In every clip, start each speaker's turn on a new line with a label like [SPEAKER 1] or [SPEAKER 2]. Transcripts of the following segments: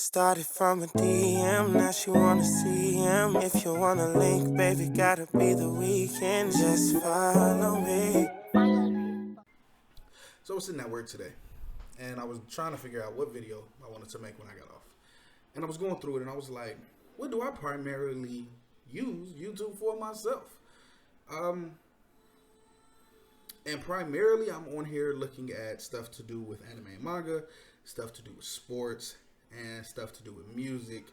[SPEAKER 1] Started from a DM, now she wanna see him. If you wanna link, baby, gotta be the weekend. Just follow me.
[SPEAKER 2] So I was sitting at work today, and I was trying to figure out what video I wanted to make when I got off. And I was going through it, and I was like, what do I primarily use YouTube for myself? And primarily I'm on here looking at stuff to do with anime and manga, stuff to do with sports, and stuff to do with music.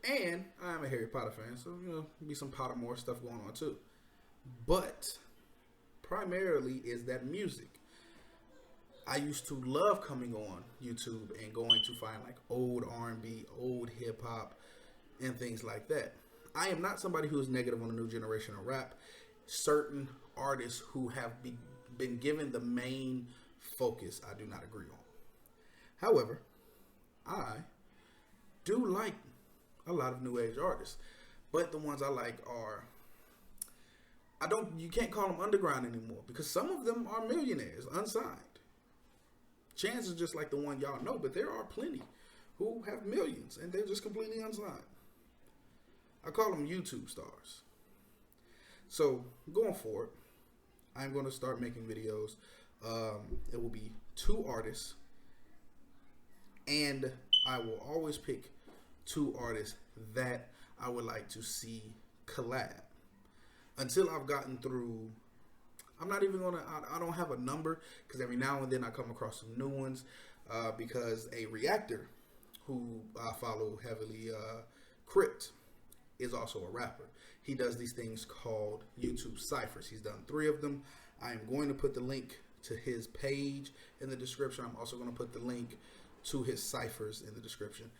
[SPEAKER 2] And I'm a Harry Potter fan, so be some Pottermore stuff going on too. But primarily is that music. I used to love coming on YouTube and going to find like old R&B, old hip hop, and things like that. I am not somebody who is negative on the new generation of rap. Certain artists who have been given the main focus, I do not agree on. However, I do like a lot of new age artists, but the ones I like are, you can't call them underground anymore because some of them are millionaires, unsigned. Chance is just like the one y'all know, but there are plenty who have millions and they're just completely unsigned. I call them YouTube stars. So going forward, I'm going to start making videos. It will be 2 artists, and I will always pick 2 artists that I would like to see collab. Until I've gotten through, I'm not even going to, I don't have a number, because every now and then I come across some new ones, because a reactor who I follow heavily, Crypt, is also a rapper. He does these things called YouTube ciphers. He's done 3 of them. I am going to put the link to his page in the description. I'm also going to put the link to his ciphers in the description,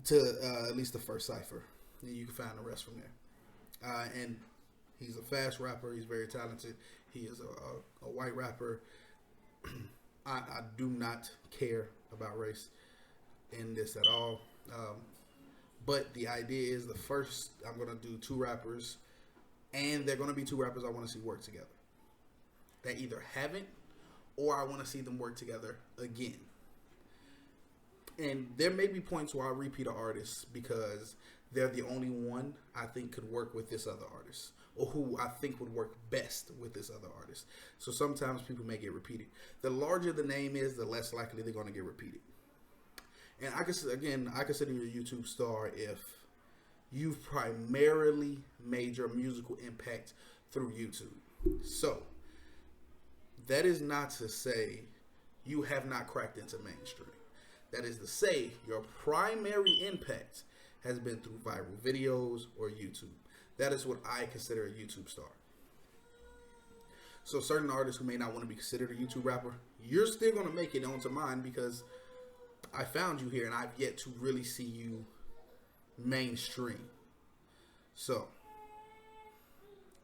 [SPEAKER 2] to at least the first cipher, and you can find the rest from there. And he's a fast rapper. He's very talented. He is a white rapper. I do not care about race in this at all. But the idea is, the first, I'm going to do 2 rappers, and they're going to be 2 rappers I want to see work together. They either haven't, or I want to see them work together again. And there may be points where I repeat an artist because they're the only one I think could work with this other artist, or who I think would work best with this other artist. So sometimes people may get repeated. The larger the name is, the less likely they're going to get repeated. And I consider you a YouTube star if you've primarily made your musical impact through YouTube. So that is not to say you have not cracked into mainstream. That is to say your primary impact has been through viral videos or YouTube. That is what I consider a YouTube star. So certain artists who may not want to be considered a YouTube rapper, you're still going to make it onto mine because I found you here and I've yet to really see you mainstream. So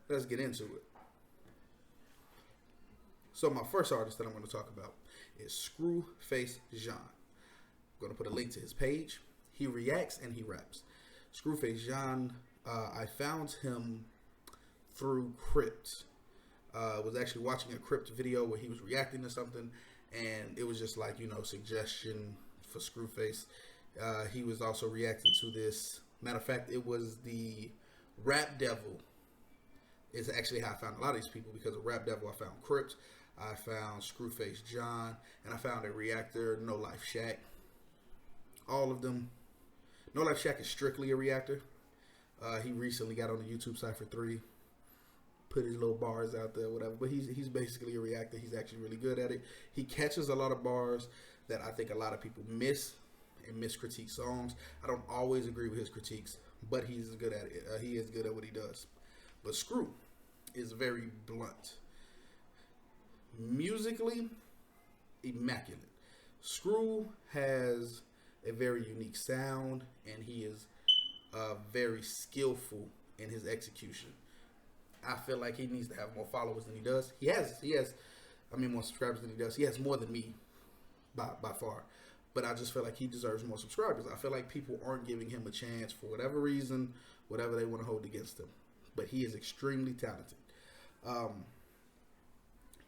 [SPEAKER 2] let's get into it. So my first artist that I'm going to talk about is ScruFaceJean. I'm going to put a link to his page. He reacts and he raps. ScruFaceJean, I found him through Crypt. Was actually watching a Crypt video where he was reacting to something, and it was just like, suggestion for ScruFace. He was also reacting to this. Matter of fact, it was the Rap Devil. It's actually how I found a lot of these people, because of Rap Devil. I found Crypt, I found ScruFaceJean, and I found a reactor, No Life Shack. All of them. No Life Shack is strictly a reactor. He recently got on the YouTube Cypher 3, put his little bars out there, whatever. But he's basically a reactor. He's actually really good at it. He catches a lot of bars that I think a lot of people miss and miscritique songs. I don't always agree with his critiques, but he's good at it. He is good at what he does. But Screw is very blunt. Musically, immaculate. Screw has a very unique sound, and he is very skillful in his execution. I feel like he needs to have more followers than he does. He has more subscribers than he does. He has more than me by far. But I just feel like he deserves more subscribers. I feel like people aren't giving him a chance for whatever reason, whatever they want to hold against him. But he is extremely talented.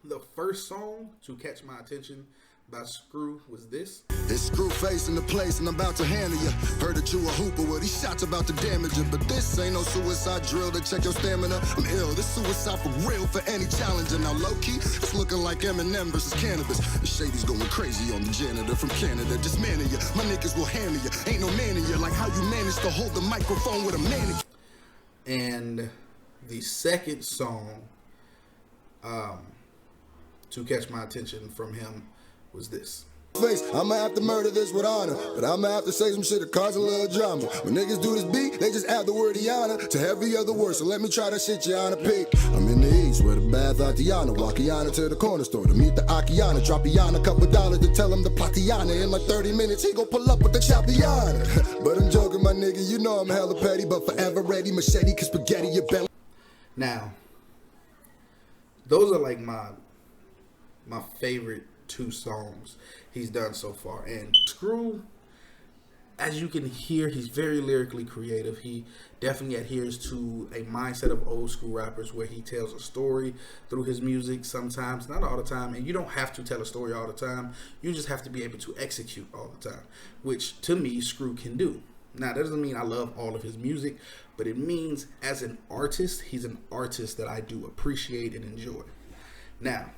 [SPEAKER 2] The first song to catch my attention by Screw was this.
[SPEAKER 3] It's ScruFace in the place and I'm about to handle you. Heard that you a hooper, well these shots about to damage you. But this ain't no suicide drill to check your stamina. I'm ill, this suicide for real for any challenger. Now low key, it's looking like Eminem versus cannabis. The shady's going crazy on the janitor from Canada. Just man of you, my niggas will handle you. Ain't no man in you, like how you managed to hold the microphone with a mannequin.
[SPEAKER 2] And the second song to catch my attention from him was this.
[SPEAKER 3] Face, I'ma have to murder this with honor, but I'ma have to say some shit that cause a little drama. When niggas do this beat, they just add the word Iana to every other word, so let me try that shit, Yana Peak. I'm in the east where the bad Tatiana walk Iana to the corner store to meet the Akiana, drop Iana a couple dollars to tell him the Platiana. In like 30 minutes, he gon' pull up with the Chapiana. But I'm joking, my nigga, you know I'm hella petty, but forever ready, machete, cause spaghetti, your belly.
[SPEAKER 2] Now, those are like my favorite 2 songs he's done so far. And Screw, as you can hear, he's very lyrically creative. He definitely adheres to a mindset of old school rappers where he tells a story through his music sometimes, not all the time. And you don't have to tell a story all the time. You just have to be able to execute all the time, which to me, Screw can do. Now, that doesn't mean I love all of his music, but it means as an artist, he's an artist that I do appreciate and enjoy. Now,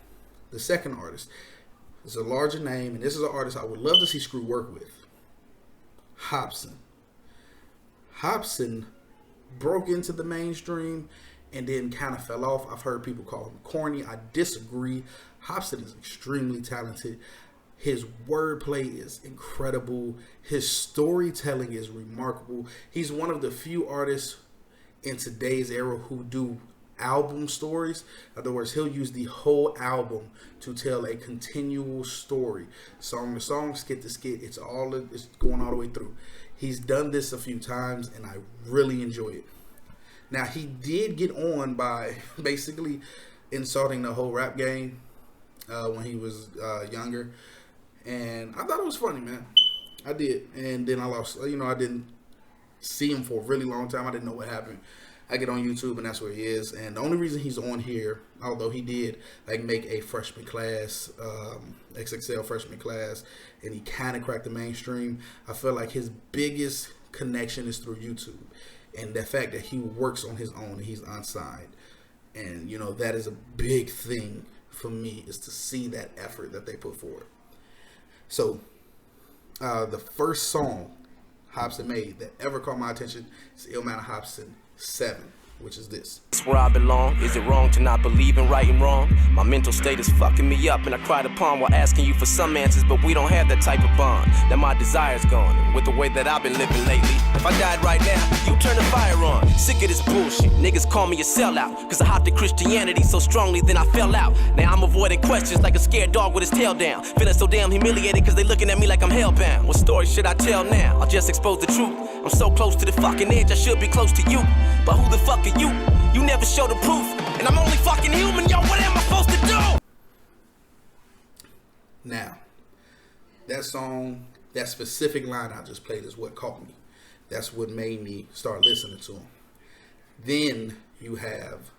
[SPEAKER 2] the second artist is a larger name, and this is an artist I would love to see Screw work with. Hopsin. Hopsin broke into the mainstream and then kind of fell off. I've heard people call him corny. I disagree. Hopsin is extremely talented. His wordplay is incredible. His storytelling is remarkable. He's one of the few artists in today's era who do album stories. In other words, he'll use the whole album to tell a continual story, song to song, skit to skit. It's going all the way through. He's done this a few times and I really enjoy it. Now, he did get on by basically insulting the whole rap game when he was younger, and I thought it was funny, man. I did. And then I lost, I didn't see him for a really long time. I didn't know what happened. I get on YouTube and that's where he is. And the only reason he's on here, although he did like make a freshman class, XXL freshman class, and he kind of cracked the mainstream, I feel like his biggest connection is through YouTube. And the fact that he works on his own and he's unsigned. And, that is a big thing for me, is to see that effort that they put forward. So, the first song Hopsin made that ever caught my attention is Illmatic Hopsin 7, which is this.
[SPEAKER 4] It's where I belong. Is it wrong to not believe in right and wrong? My mental state is fucking me up, and I cried upon while asking you for some answers, but we don't have that type of bond. Now my desire's gone, and with the way that I've been living lately, if I died right now, you turn the fire on. Sick of this bullshit. Niggas call me a sellout, cause I hopped to Christianity so strongly, then I fell out. Now I'm avoiding questions like a scared dog with his tail down. Feeling so damn humiliated cause they looking at me like I'm hellbound. What story should I tell now? I'll just expose the truth. I'm so close to the fucking edge, I should be close to you. But who the fuck are you? You never show the proof, and I'm only fucking human, yo, what am I supposed to do?
[SPEAKER 2] Now, that song, that specific line I just played is what caught me. That's what made me start listening to him. Then you have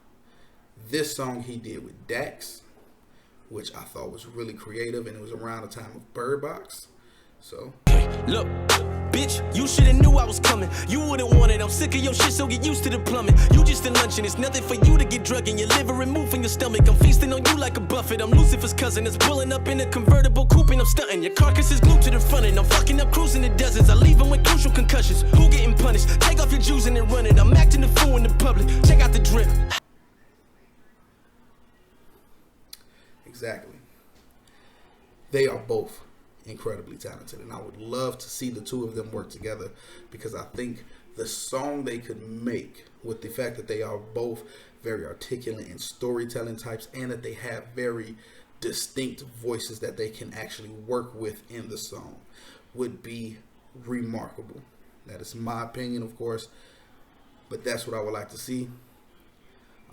[SPEAKER 2] this song he did with Dax, which I thought was really creative, and it was around the time of Bird Box. So,
[SPEAKER 4] look, bitch, you shoulda knew I was coming. You wouldn't want it, I'm sick of your shit, so get used to the plumbing. You just a luncheon, it's nothing for you to get drug in your liver and move from your stomach. I'm feasting on you like a buffet. I'm Lucifer's cousin, it's pulling up in a convertible coupe and I'm stunting. Your carcass is glued to the front and I'm fucking up cruising the deserts. I leave them with crucial concussions. Who getting punished? Take off your juice and then run it. I'm acting the fool in the public. Check out the drip.
[SPEAKER 2] Exactly. They are both incredibly talented, and I would love to see the two of them work together, because I think the song they could make, with the fact that they are both very articulate and storytelling types, and that they have very distinct voices that they can actually work with in the song, would be remarkable. That is my opinion, of course, but that's what I would like to see.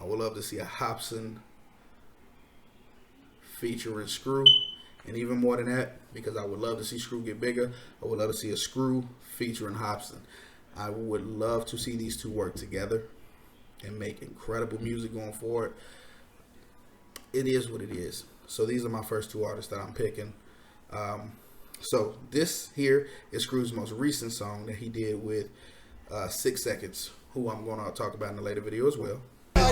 [SPEAKER 2] I would love to see a Hopsin featuring Screw. And even more than that, because I would love to see Screw get bigger, I would love to see a Screw featuring Hopsin. I would love to see these two work together and make incredible music going forward. It is what it is. So these are my first two artists that I'm picking. So this here is Screw's most recent song that he did with 6 Seconds, who I'm going to talk about in a later video as well.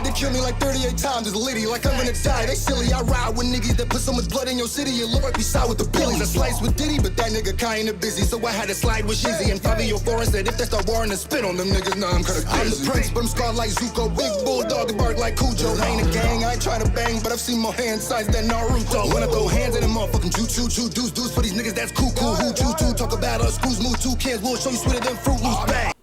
[SPEAKER 3] They kill me like 38 times, it's litty, like I'm gonna die. They silly, I ride with niggas that put so much blood in your city. You look like we side with the billies. I slice with Diddy, but that nigga kinda busy, so I had to slide with Shizzy. And 5 of your foreign said if they start warring and spit on them niggas, nah, I'm kinda crazy. I'm the prince, but I'm scarred like Zuko. Big bulldog that bark like Cujo. I ain't a gang, I ain't trying to bang, but I've seen more hand size than Naruto. When I throw hands in them motherfucking choo-choo, deuce for these niggas, that's cool. Who choose to talk about us? Screws move 2 cans, we'll show you sweeter than Fruit Loops. Bang.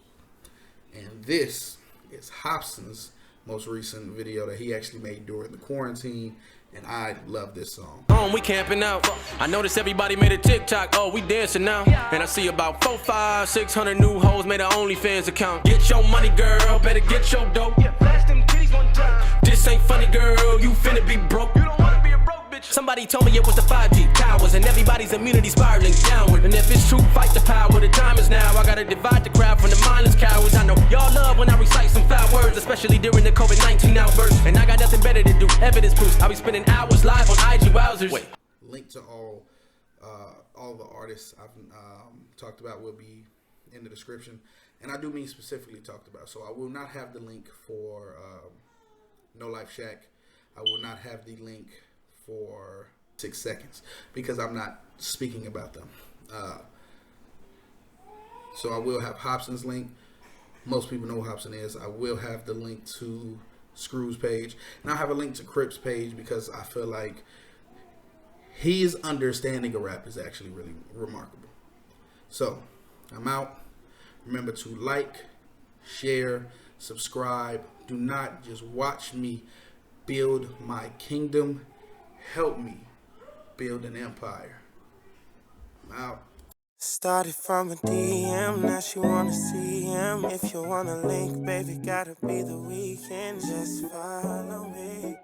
[SPEAKER 2] And this is Hopsin's most recent video that he actually made during the quarantine, and I love this song.
[SPEAKER 4] We camping out. I noticed everybody made a TikTok. Oh, we dancing now. And I see about 400, 500, 600 new hoes made an OnlyFans account. Get your money, girl. Better get your dope. Flash them titties one time. This ain't funny, girl. You finna be broke. You don't wanna be a broke bitch. Somebody told me it was the 5G towers and everybody's immunity spiraling downward. And if it's true, fight the power. The time is now. I gotta divide the crowd from the mindless cowards. I know y'all love when I recite some foul words, especially during the COVID-19 outburst. And I got nothing better to do. Evidence proofs. I'll be spending hours live on IG wowzers. Wait.
[SPEAKER 2] Link to all the artists I've talked about will be in the description, and I do mean specifically talked about. So I will not have the link for No Life Shack. I will not have the link for 6 Seconds because I'm not speaking about them. So I will have Hopsin's link. Most people know who Hopsin is. I will have the link to Screw's page, and I'll have a link to Crypt's page because I feel like his understanding of rap is actually really remarkable. So I'm out. Remember to like, share, subscribe. Do not just watch me build my kingdom. Help me build an empire. I'm out.
[SPEAKER 1] Started from a DM, now she wanna see him. If you wanna link, baby, gotta be the weekend. Just follow me.